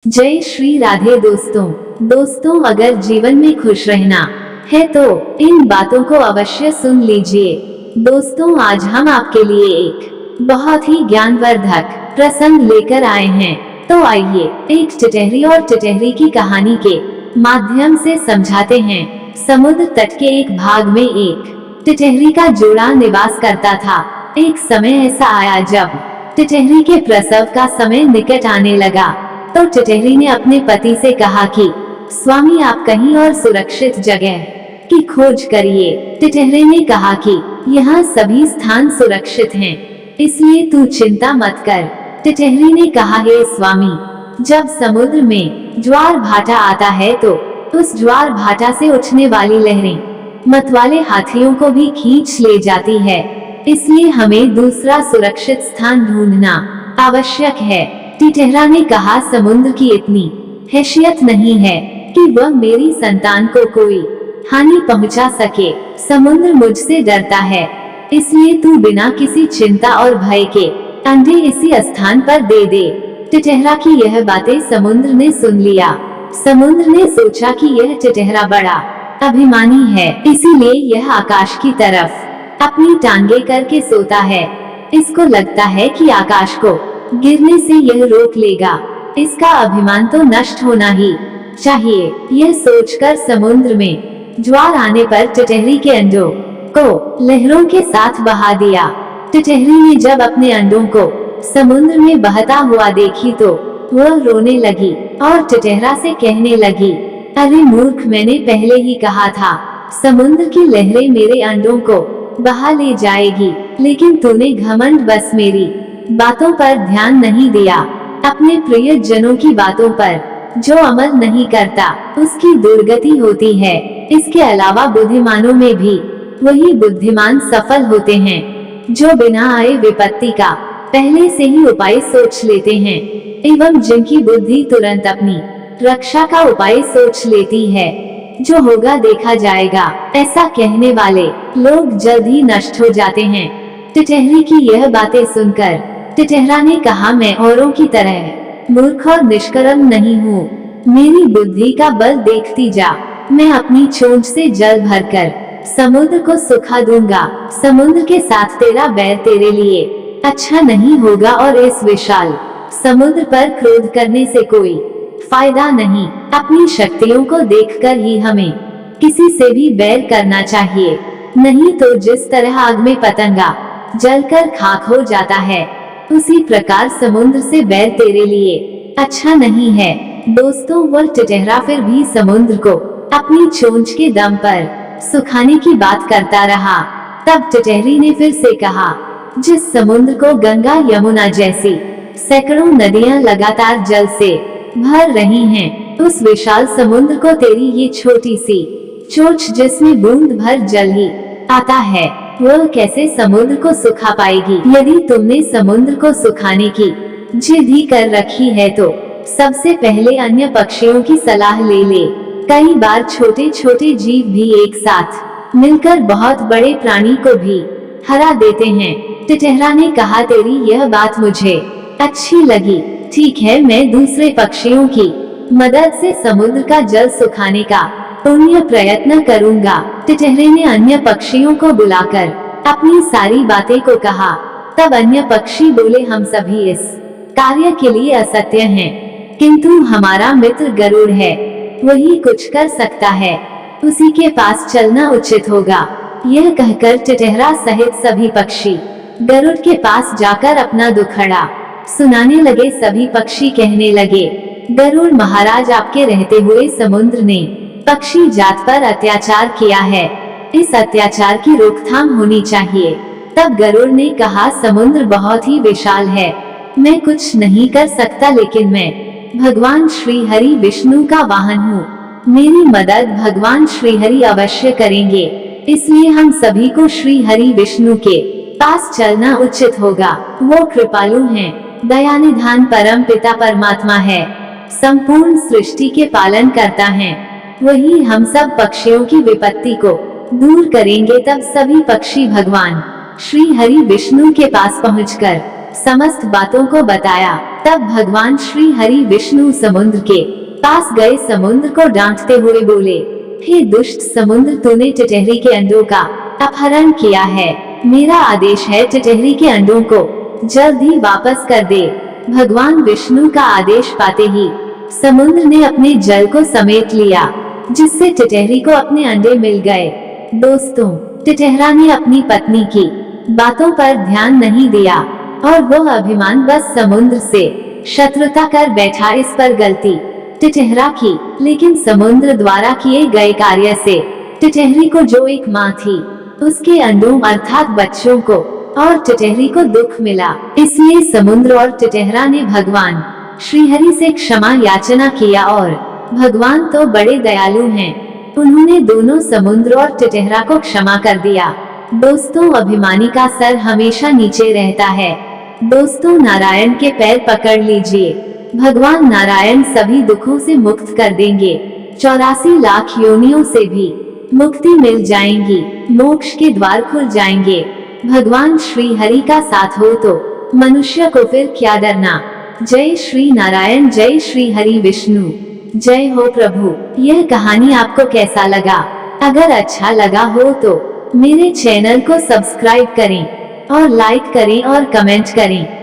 जय श्री राधे दोस्तों अगर जीवन में खुश रहना है तो इन बातों को अवश्य सुन लीजिए। दोस्तों आज हम आपके लिए एक बहुत ही ज्ञानवर्धक प्रसंग लेकर आए हैं। तो आइए एक टिटहरी और टिटहरी की कहानी के माध्यम से समझाते हैं। समुद्र तट के एक भाग में एक टिटहरी का जोड़ा निवास करता था। एक समय ऐसा आया जब टिटहरी के प्रसव का समय निकट आने लगा तो टिटहरी ने अपने पति से कहा कि स्वामी आप कहीं और सुरक्षित जगह की खोज करिए। टिटहरी ने कहा कि यहाँ सभी स्थान सुरक्षित हैं, इसलिए तू चिंता मत कर। टिटहरी ने कहा हे स्वामी, जब समुद्र में ज्वार भाटा आता है तो उस ज्वार भाटा से उठने वाली लहरें मतवाले हाथियों को भी खींच ले जाती है, इसलिए हमें दूसरा सुरक्षित स्थान ढूंढना आवश्यक है। टिटहरा ने कहा समुद्र की इतनी हैसियत नहीं है कि वह मेरी संतान को कोई हानि पहुंचा सके। समुद्र मुझसे डरता है, इसलिए तू बिना किसी चिंता और भय के अंडे इसी स्थान पर दे दे। टिटहरा की यह बातें समुद्र ने सुन लिया। समुद्र ने सोचा कि यह टिटहरा बड़ा अभिमानी है, इसीलिए यह आकाश की तरफ अपनी टांगे करके सोता है। इसको लगता है कि आकाश को गिरने से यह रोक लेगा, इसका अभिमान तो नष्ट होना ही चाहिए। यह सोचकर समुद्र में ज्वार आने पर टिटहरी के अंडों को लहरों के साथ बहा दिया। टिटहरी ने जब अपने अंडों को समुद्र में बहता हुआ देखी तो वह रोने लगी और टिटहरा से कहने लगी, अरे मूर्ख, मैंने पहले ही कहा था समुद्र की लहरें मेरे अंडों को बहा ले जाएगी, लेकिन तूने घमंड बस मेरी बातों पर ध्यान नहीं दिया। अपने प्रिय जनों की बातों पर जो अमल नहीं करता उसकी दुर्गति होती है। इसके अलावा बुद्धिमानों में भी वही बुद्धिमान सफल होते हैं जो बिना आए विपत्ति का पहले से ही उपाय सोच लेते हैं एवं जिनकी बुद्धि तुरंत अपनी रक्षा का उपाय सोच लेती है। जो होगा देखा जाएगा, ऐसा कहने वाले लोग जल्द ही नष्ट हो जाते हैं। टिटहरी की यह बातें सुनकर टिटहरा ने कहा, मैं औरों की तरह मूर्ख और निष्कर्म नहीं हूँ, मेरी बुद्धि का बल देखती जा। मैं अपनी चोंच से जल भरकर समुद्र को सुखा दूंगा। समुद्र के साथ तेरा बैर तेरे लिए अच्छा नहीं होगा और इस विशाल समुद्र पर क्रोध करने से कोई फायदा नहीं। अपनी शक्तियों को देखकर ही हमें किसी से भी बैर करना चाहिए, नहीं तो जिस तरह आग में पतंगा जलकर खाक हो जाता है, उसी प्रकार समुद्र से बैर तेरे लिए अच्छा नहीं है। दोस्तों वह टिटहरा फिर भी समुद्र को अपनी चोंच के दम पर सुखाने की बात करता रहा। तब टिटहरी ने फिर से कहा, जिस समुद्र को गंगा यमुना जैसी सैकड़ों नदियां लगातार जल से भर रही हैं, उस विशाल समुद्र को तेरी ये छोटी सी चोंच जिसमें बूंद भर जल ही आता है, वह कैसे समुद्र को सुखा पाएगी। यदि तुमने समुद्र को सुखाने की जिद ही कर रखी है तो सबसे पहले अन्य पक्षियों की सलाह ले ले। कई बार छोटे छोटे जीव भी एक साथ मिलकर बहुत बड़े प्राणी को भी हरा देते हैं। टिटहरा ने कहा, तेरी यह बात मुझे अच्छी लगी, ठीक है, मैं दूसरे पक्षियों की मदद से समुद्र का जल सुखाने का पुण्य प्रयत्न करूंगा। टिटहरे ने अन्य पक्षियों को बुलाकर अपनी सारी बातें को कहा। तब अन्य पक्षी बोले, हम सभी इस कार्य के लिए असत्य हैं, किंतु हमारा मित्र गरुड़ है, वही कुछ कर सकता है, उसी के पास चलना उचित होगा। यह कहकर टिटहरा सहित सभी पक्षी गरुड़ के पास जाकर अपना दुखड़ा सुनाने लगे। सभी पक्षी कहने लगे, गरुड़ महाराज, आपके रहते हुए समुद्र ने पक्षी जात पर अत्याचार किया है, इस अत्याचार की रोकथाम होनी चाहिए। तब गरुड़ ने कहा, समुद्र बहुत ही विशाल है, मैं कुछ नहीं कर सकता, लेकिन मैं भगवान श्री हरि विष्णु का वाहन हूँ, मेरी मदद भगवान श्री हरि अवश्य करेंगे, इसलिए हम सभी को श्री हरि विष्णु के पास चलना उचित होगा। वो कृपालु हैं, दयानिधान परम पिता परमात्मा है, संपूर्ण सृष्टि के पालन करता है, वही हम सब पक्षियों की विपत्ति को दूर करेंगे। तब सभी पक्षी भगवान श्री हरि विष्णु के पास पहुंचकर समस्त बातों को बताया। तब भगवान श्री हरि विष्णु समुद्र के पास गए, समुद्र को डांटते हुए बोले, हे दुष्ट समुद्र, तूने टिटहरी के अंडों का अपहरण किया है। मेरा आदेश है, टिटहरी के अंडों को जल्द ही वापस कर दे। भगवान विष्णु का आदेश पाते ही समुद्र ने अपने जल को समेट लिया, जिससे टिटहरी को अपने अंडे मिल गए। दोस्तों, टिटहरा ने अपनी पत्नी की बातों पर ध्यान नहीं दिया और वो अभिमान बस समुद्र से शत्रुता कर बैठा। इस पर गलती टिटहरा की, लेकिन समुद्र द्वारा किए गए कार्य से टिटहरी को, जो एक माँ थी, उसके अंडों अर्थात बच्चों को और टिटहरी को दुख मिला। इसलिए समुद्र और टिटहरा ने भगवान श्रीहरि से क्षमा याचना किया और भगवान तो बड़े दयालु हैं, उन्होंने दोनों समुद्र और टिटहरा को क्षमा कर दिया। दोस्तों, अभिमानी का सर हमेशा नीचे रहता है। दोस्तों, नारायण के पैर पकड़ लीजिए, भगवान नारायण सभी दुखों से मुक्त कर देंगे। 84 लाख योनियों से भी मुक्ति मिल जाएंगी, मोक्ष के द्वार खुल जाएंगे। भगवान श्री हरि का साथ हो तो मनुष्य को फिर क्या डरना। जय श्री नारायण, जय श्री हरि विष्णु, जय हो प्रभु। यह कहानी आपको कैसा लगा? अगर अच्छा लगा हो तो मेरे चैनल को सब्सक्राइब करें और लाइक करें और कमेंट करें।